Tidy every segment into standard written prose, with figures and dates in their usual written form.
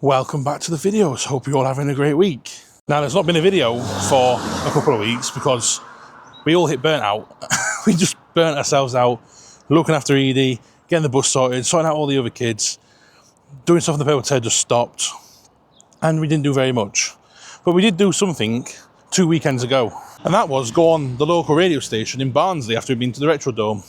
Welcome back to the videos. Hope you're all having a great week. Now, there's not been a video for a couple of weeks because we all hit burnt out. We just burnt ourselves out, looking after Edie, getting the bus sorted, sorting out all the other kids, doing stuff on the paper just stopped, and we didn't do very much. But we did do something 2 weekends ago, and that was go on the local radio station in Barnsley after we'd been to the Retro Dome.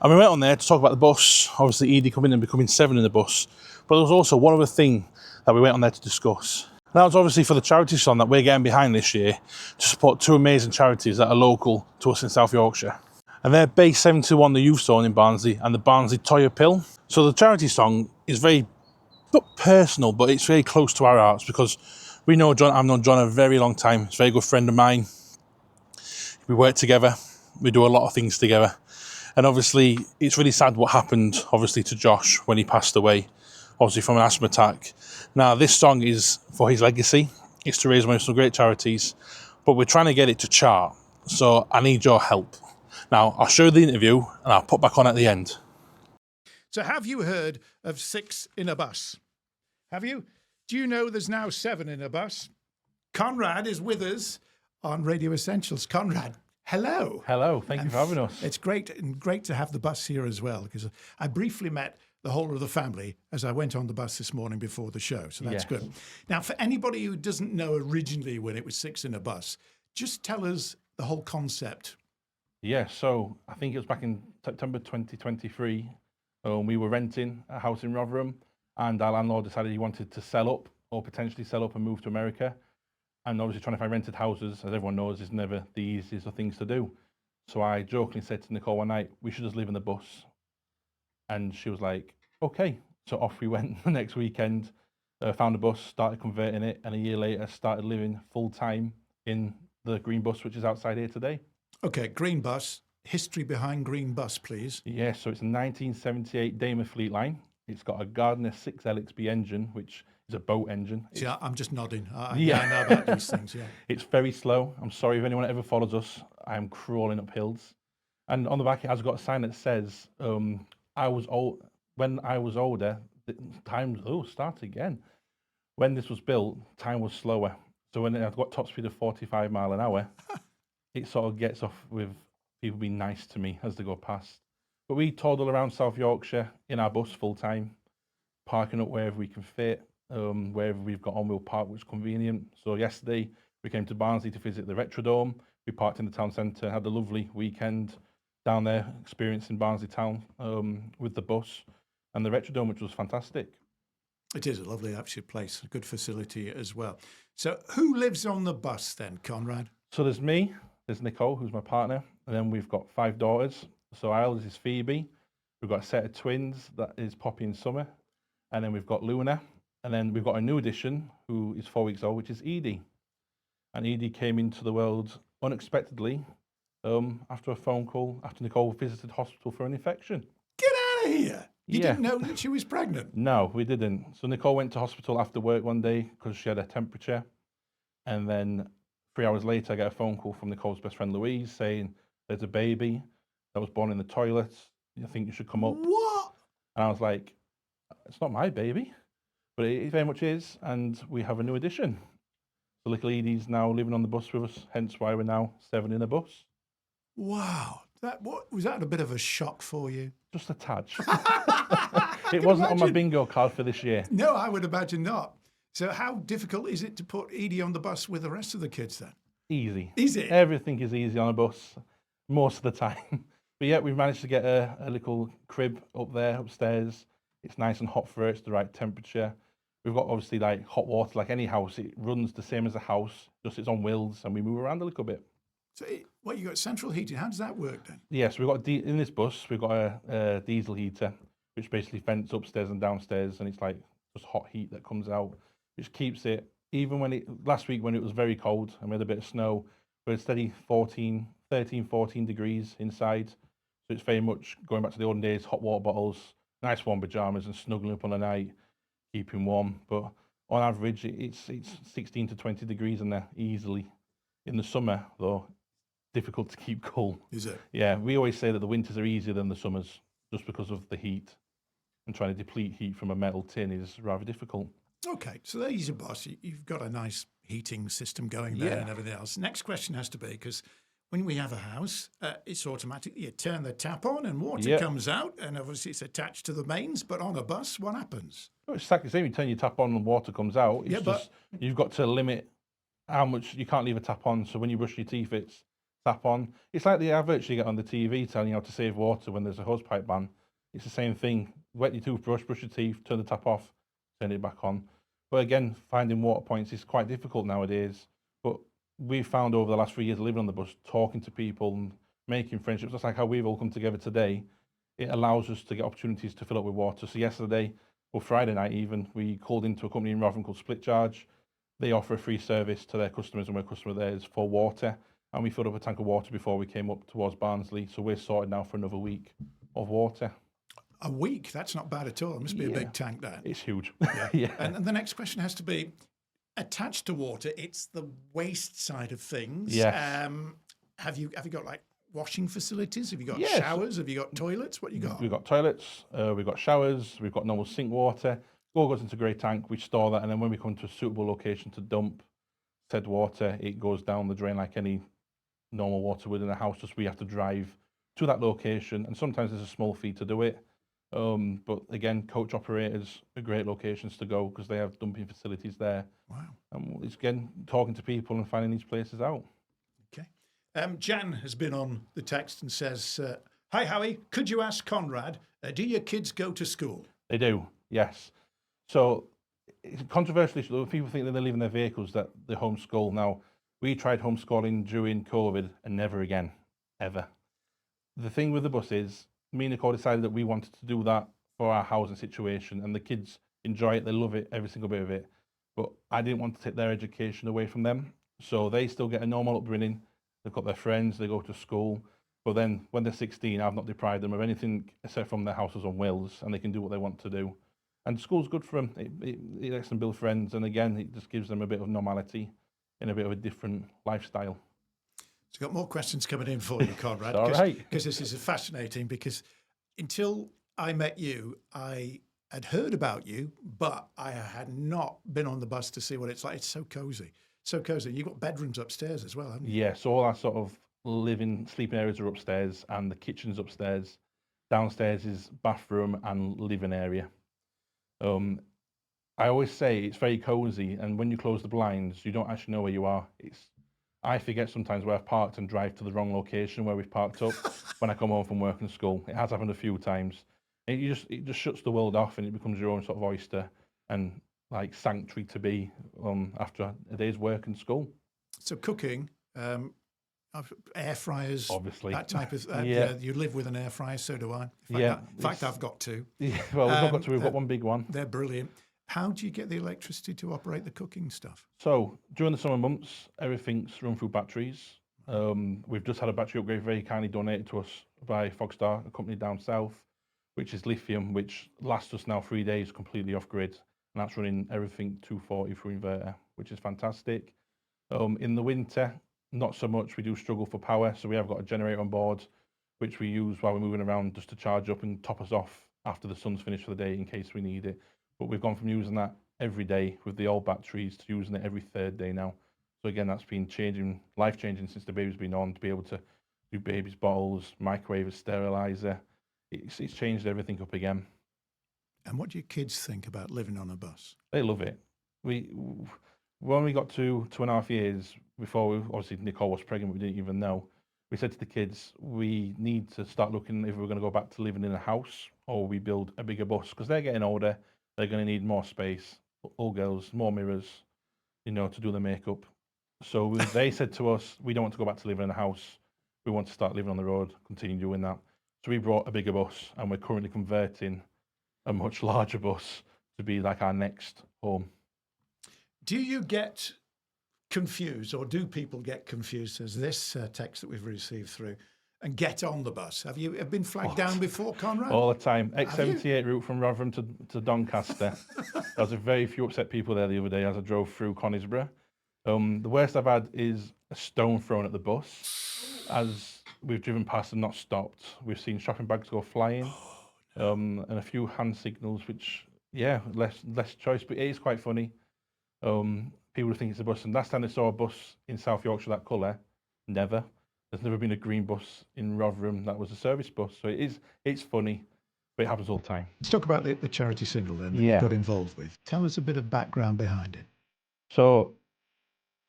And we went on there to talk about the bus, obviously Edie coming and becoming 7 in the bus, but there was also one other thing that we went on there to discuss. And that was obviously for the charity song that we're getting behind this year to support 2 amazing charities that are local to us in South Yorkshire. And they're Base 71, the youth zone in Barnsley, and the Barnsley Toya Pill. So the charity song is very, not personal, but it's very close to our hearts because we know John. I've known John a very long time. He's a very good friend of mine. We work together. We do a lot of things together. And obviously, it's really sad what happened, obviously, to Josh when he passed away, obviously from an asthma attack. Now, this song is for his legacy. It's to raise money for some great charities, but we're trying to get it to chart. So I need your help. Now, I'll show you the interview and I'll put back on at the end. So have you heard of 6 in a bus? Have you? Do you know there's now 7 in a bus? Conrad is with us on Radio Essentials. Conrad, hello. Hello, thank you for having us. It's great to have the bus here as well, because I briefly met the whole of the family as I went on the bus this morning before the show, so that's good. Now, for anybody who doesn't know originally when it was 6 in a bus, just tell us the whole concept. Yeah, so I think it was back in September 2023. We were renting a house in Rotherham, and our landlord decided he wanted to sell up or potentially sell up and move to America. And obviously trying to find rented houses, as everyone knows, is never the easiest of things to do. So I jokingly said to Nicole one night, we should just live in the bus. And she was like, okay. So off we went the next weekend, found a bus, started converting it, and a year later started living full time in the green bus, which is outside here today. Okay, green bus. History behind green bus, please. Yeah, so it's a 1978 Daimler Fleet Line. It's got a Gardner 6 LXB engine, which is a boat engine. See, I'm just nodding. I know about these things, yeah. It's very slow. I'm sorry if anyone ever follows us. I'm crawling up hills. And on the back, it has got a sign that says, when I was older, start again. When this was built, time was slower. So when I've got top speed of 45 mile an hour, it sort of gets off with people being nice to me as they go past. But we toddle around South Yorkshire in our bus full time, parking up wherever we can fit, wherever we've got on, we'll park, which is convenient. So yesterday we came to Barnsley to visit the Retro Dome. We parked in the town centre, had a lovely weekend down there, experiencing Barnsley town with the bus and the Retro Dome, which was fantastic. It is a lovely, actually, place, a good facility as well. So who lives on the bus then, Conrad? So there's me, there's Nicole, who's my partner, and then we've got 5 daughters. So our eldest is Phoebe. We've got a set of twins, that is Poppy and Summer. And then we've got Luna. And then we've got a new addition, who is 4 weeks old, which is Edie. And Edie came into the world unexpectedly after a phone call, after Nicole visited hospital for an infection. Get out of here! You didn't know that she was pregnant? No, we didn't. So Nicole went to hospital after work one day because she had a temperature. And then 3 hours later, I get a phone call from Nicole's best friend Louise saying, there's a baby that was born in the toilet. I think you should come up. What? And I was like, it's not my baby. But it very much is. And we have a new addition. So little Edie's now living on the bus with us, hence why we're now 7 in a bus. Wow. Was that a bit of a shock for you? Just a touch. It wasn't on my bingo card for this year. No, I would imagine not. So how difficult is it to put Edie on the bus with the rest of the kids then? Easy. Is it? Everything is easy on a bus, most of the time. But yeah, we've managed to get a little crib up there, upstairs. It's nice and hot for her. It's the right temperature. We've got obviously like hot water, like any house. It runs the same as a house, just it's on wheels, and we move around a little bit. So, you got central heating. How does that work then? Yes, we've got in this bus, we've got a diesel heater, which basically vents upstairs and downstairs, and it's like just hot heat that comes out, which keeps it, even when last week when it was very cold and we had a bit of snow, we had steady 13, 14 degrees inside. So it's very much going back to the olden days, hot water bottles, nice warm pajamas and snuggling up on the night, keeping warm. But on average, it's 16 to 20 degrees in there easily. In the summer, though, difficult to keep cool. Is it? Yeah, we always say that the winters are easier than the summers just because of the heat. And trying to deplete heat from a metal tin is rather difficult. Okay, so there's your bus. You've got a nice heating system going there and everything else. Next question has to be, because when we have a house, it's automatic. You turn the tap on and water comes out, and obviously it's attached to the mains. But on a bus, what happens? Well, it's exactly the same. You turn your tap on and water comes out. It's Yeah, just you've got to limit how much you can't leave a tap on. So when you brush your teeth, it's tap on. It's like the adverts you get on the TV telling you how to save water when there's a hosepipe ban. It's the same thing. Wet your toothbrush, brush your teeth, turn the tap off, turn it back on. But again, finding water points is quite difficult nowadays. But we've found over the last 3 years living on the bus, talking to people and making friendships, just like how we've all come together today, it allows us to get opportunities to fill up with water. So yesterday, or Friday night even, we called into a company in Rotherham called Split Charge. They offer a free service to their customers, and we're a customer of theirs, for water. And we filled up a tank of water before we came up towards Barnsley. So we're sorted now for another week of water. A week? That's not bad at all. It must be a big tank, that. It's huge. Yeah. And the next question has to be, attached to water, it's the waste side of things. Yes. Have you got like washing facilities? Have you got showers? Have you got toilets? What you got? We've got toilets, we've got showers, we've got normal sink water. All goes into a grey tank, we store that, and then when we come to a suitable location to dump said water, it goes down the drain like any normal water would in a house, just we have to drive to that location, and sometimes there's a small fee to do it. But again, coach operators are great locations to go because they have dumping facilities there. Wow. And it's again talking to people and finding these places out. Okay. Jan has been on the text and says, "Hi Howie, could you ask Conrad, do your kids go to school?" They do, yes. So it's controversially, people think that they live in their vehicles, that they homeschool. Now, we tried homeschooling during COVID and never again, ever. The thing with the bus is, me and Nicole decided that we wanted to do that for our housing situation, and the kids enjoy it, they love it, every single bit of it. But I didn't want to take their education away from them. So they still get a normal upbringing, they've got their friends, they go to school. But then when they're 16, I've not deprived them of anything except from their houses on wheels, and they can do what they want to do. And school's good for them. It lets them build friends, and again, it just gives them a bit of normality in a bit of a different lifestyle. So got more questions coming in for you, Conrad. All right. Because this is fascinating, because until I met you, I had heard about you, but I had not been on the bus to see what it's like. It's so cozy. So cozy. You've got bedrooms upstairs as well, haven't you? Yeah, so all our sort of sleeping areas are upstairs, and the kitchen's upstairs. Downstairs is bathroom and living area. I always say it's very cozy, and when you close the blinds, you don't actually know where you are. I forget sometimes where I've parked and drive to the wrong location where we've parked up when I come home from work and school. It has happened a few times. It just shuts the world off, and it becomes your own sort of oyster and like sanctuary to be after a day's work and school. So cooking, air fryers, obviously, that type of you live with an air fryer, so do I. In fact, I've got two. Yeah, well, we've not got two. We've got one big one. They're brilliant. How do you get the electricity to operate the cooking stuff? So during the summer months, everything's run through batteries. We've just had a battery upgrade very kindly donated to us by Fogstar, a company down south, which is lithium, which lasts us now 3 days completely off grid, and that's running everything 240 through inverter, which is fantastic. In the winter, not so much. We do struggle for power, so we have got a generator on board, which we use while we're moving around just to charge up and top us off after the sun's finished for the day in case we need it. But we've gone from using that every day with the old batteries to using it every third day now. So again, that's been life-changing since the baby's been on, to be able to do baby's bottles, microwave, sterilizer. It's changed everything up again. And what do your kids think about living on a bus? They love it. When we got to 2.5 years, before obviously Nicole was pregnant, we didn't even know. We said to the kids, we need to start looking if we're going to go back to living in a house or we build a bigger bus, because they're getting older. They're going to need more space, all girls, more mirrors, to do the makeup. So they said to us, we don't want to go back to living in a house. We want to start living on the road, continue doing that. So we brought a bigger bus, and we're currently converting a much larger bus to be like our next home. Do you get confused, or do people get confused, as this text that we've received through, and get on the bus? Have you been flagged down before, Conrad? All the time. X78 route from Rotherham to Doncaster. There was a very few upset people there the other day as I drove through Conisbrough. The worst I've had is a stone thrown at the bus as we've driven past and not stopped. We've seen shopping bags go flying, and a few hand signals which yeah, less choice, but it is quite funny. People think it's a bus, and last time I saw a bus in South Yorkshire that colour, never. There's never been a green bus in Rotherham that was a service bus, so it's funny, but it happens all the time. Let's talk about the charity single then that you Yeah. got involved with. Tell us a bit of background behind it. So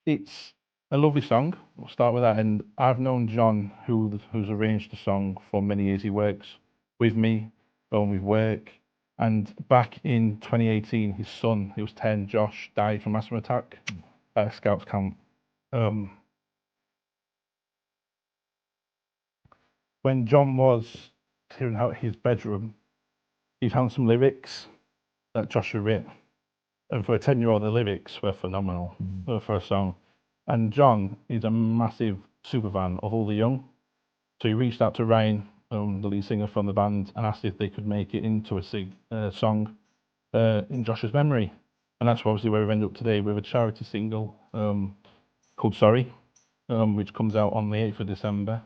it's a lovely song. We'll start with that, and I've known John, who's arranged the song, for many years. He works with me when we work. And back in 2018, his son, he was 10, Josh, died from asthma attack at a Scouts camp. When John was clearing out his bedroom, he found some lyrics that Josh had written. And for a 10-year-old, the lyrics were phenomenal for a song. And John is a massive super fan of All the Young. So he reached out to Ryan, the lead singer from the band, and asked if they could make it into a song in Josh's memory. And that's obviously where we've ended up today with a charity single called Sorry, which comes out on the 8th of December.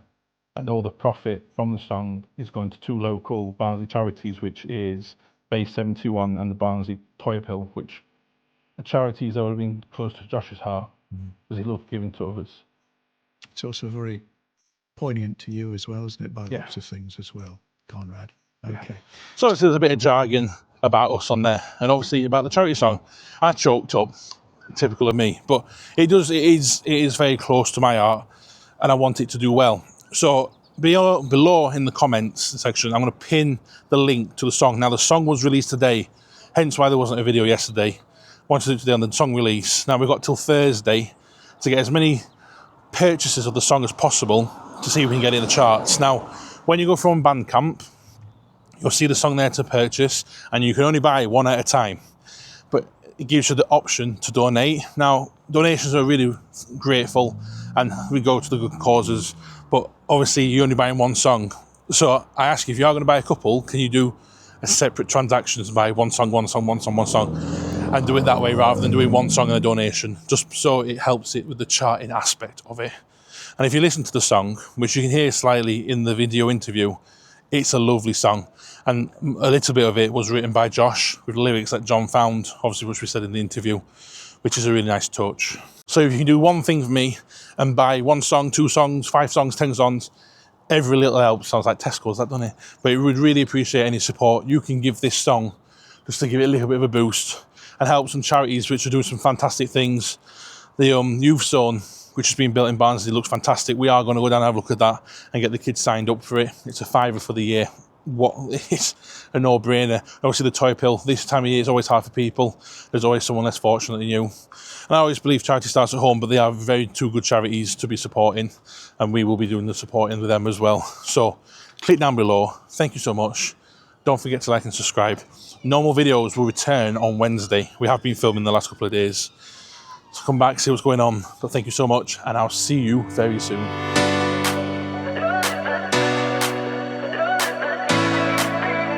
And all the profit from the song is going to two local Barnsley charities, which is Base 721 and the Barnsley Toy Pill, which are charities that have been close to Josh's heart because he loved giving to others. It's also very poignant to you as well, isn't it, by lots of things as well, Conrad? Okay. So there's a bit of jargon about us on there, and obviously about the charity song. I choked up, typical of me, but it is very close to my heart, and I want it to do well. So below in the comments section, I'm going to pin the link to the song. Now the song was released today, hence why there wasn't a video yesterday. Wanted to do it today on the song release. Now we've got till Thursday to get as many purchases of the song as possible to see if we can get it in the charts. Now, when you go from Bandcamp, you'll see the song there to purchase, and you can only buy one at a time. But it gives you the option to donate. Now, donations are really grateful, and we go to the good causes. But obviously, you're only buying one song. So I ask you, if you are going to buy a couple, can you do a separate transactions, buy one song, and do it that way rather than doing one song and a donation, just so it helps it with the charting aspect of it. And if you listen to the song, which you can hear slightly in the video interview, it's a lovely song. And a little bit of it was written by Josh with lyrics that John found, obviously, which we said in the interview, which is a really nice touch. So if you can do one thing for me and buy one song, 2 songs, 5 songs, 10 songs, every little helps. Sounds like Tesco's, that, doesn't it? But we would really appreciate any support you can give this song, just to give it a little bit of a boost and help some charities which are doing some fantastic things. The youth zone, which has been built in Barnsley, looks fantastic. We are going to go down and have a look at that and get the kids signed up for it. It's a £5 for the year. What is a no-brainer. Obviously the toy pill, this time of year is always hard for people. There's always someone less fortunate than you. And I always believe charity starts at home, but they are two good charities to be supporting, and we will be doing the supporting with them as well. So click down below. Thank you so much. Don't forget to like and subscribe. Normal videos will return on Wednesday. We have been filming the last couple of days. So come back, see what's going on. But thank you so much, and I'll see you very soon.